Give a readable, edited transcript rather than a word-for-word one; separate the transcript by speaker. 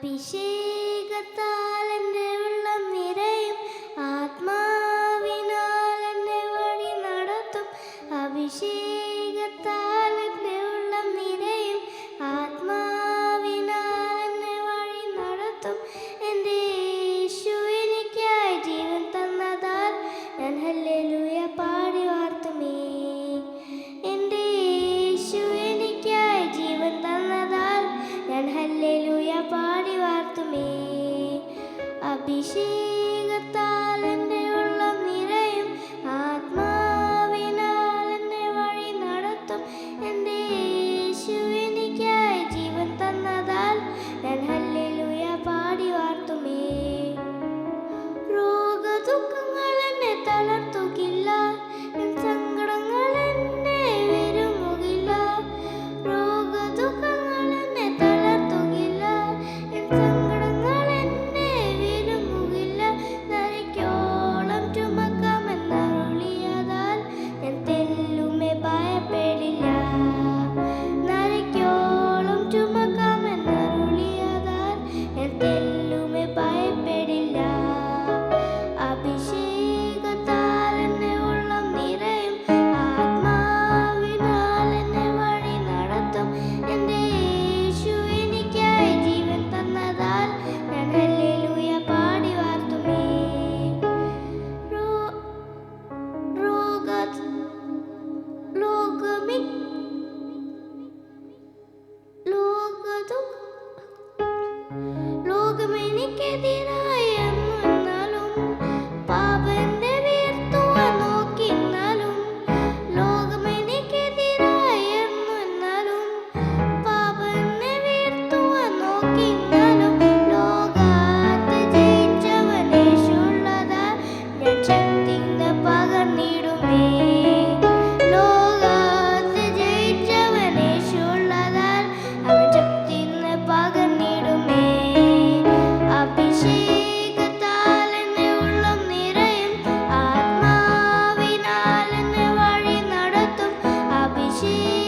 Speaker 1: അഭിഷേകത്താൽ എൻ്റെ ഉള്ളം നിറയും, ആത്മാവിനാൽ എന്നെ വഴി നടത്തും. അഭിഷേകത്താൽ എൻ്റെ ഉള്ളം നിറയും, ആത്മാവിനാൽ എന്നെ വഴി നടത്തും. എൻ്റെ യേശു എനിക്കായി ജീവൻ തന്നതാൽ ഞാൻ ഹല്ലേലൂയ പാടി വാഴ്ത്തുമേ. എൻ്റെ യേശു എനിക്കായി ജീവൻ തന്നതാൽ ഞാൻ ഹല്ലേലൂയ പാടി വാഴ്ത്തുമേ. അഭിഷേകത്താൽ എൻ്റെ ഉള്ളം നിറയും, ആത്മാവിനാൽ എന്നെ വഴി നടത്തും. എൻ്റെ യേശു എനിക്കായി ജീവൻ തന്നതാൽ ഞാൻ ഹല്ലേലൂയ പാടി വാഴ്ത്തുമേ. രോഗദുഃഖങ്ങൾ എന്നെ തളർത്തുകില്ല, സങ്കടങ്ങൾ എന്നെ വിരുങ്ങുകില്ല. രോഗദുഃഖങ്ങൾ എന്നെ തളർത്തുകില്ല, സങ്കടങ്ങൾ എന്നെ വിരുങ്ങുകില്ല. നരയ്ക്കോളം ചുമക്കാമെന്നരുളിയതാൽ ഞാൻ തെല്ലുമേ ഭയപ്പെടില്ല. നരയ്ക്കോളം ചുമക്കാമെന്നരുളിയതാൽ ഞാൻ തെല്ലുമേ ഭയപ്പെടില്ല. അഭിഷേകത്താൽ എന്നെ ഉള്ളം നിറയും, ആത്മാവിനാൽ എന്നെ വഴി നടത്തും. എൻ്റെ യേശു എനിക്കായി ജീവൻ തന്നതാൽ ഞാൻ ഹല്ലേലൂയ പാടി വാഴ്ത്തുമേ. ലോകമെനിക്കെതിരായി എന്നാലും പാപന്റെ വീർത്തുവാൻ നോക്കിന്നാലും. ലോകമെനിക്കെതിരായി എന്നാലും പാപനെ വീർത്തുവാൻ നോക്കിന്നാലും. ലോകത്തെ ജയിച്ചവൻ യേശുള്ളതാൽ ഞാൻ ശക്തിന്ന് പകർന്നിടുമേ. ലോകത്തെ ജയിച്ചവൻ യേശുള്ളതാൽ അവൻ ശക്തിന്ന് പകർന്നിടുമേ. അഭിഷേകത്താൽ എന്നെ ഉള്ളം നിറയും, ആത്മാവിനാൽ എന്നെ വഴി നടത്തും. അഭിഷേക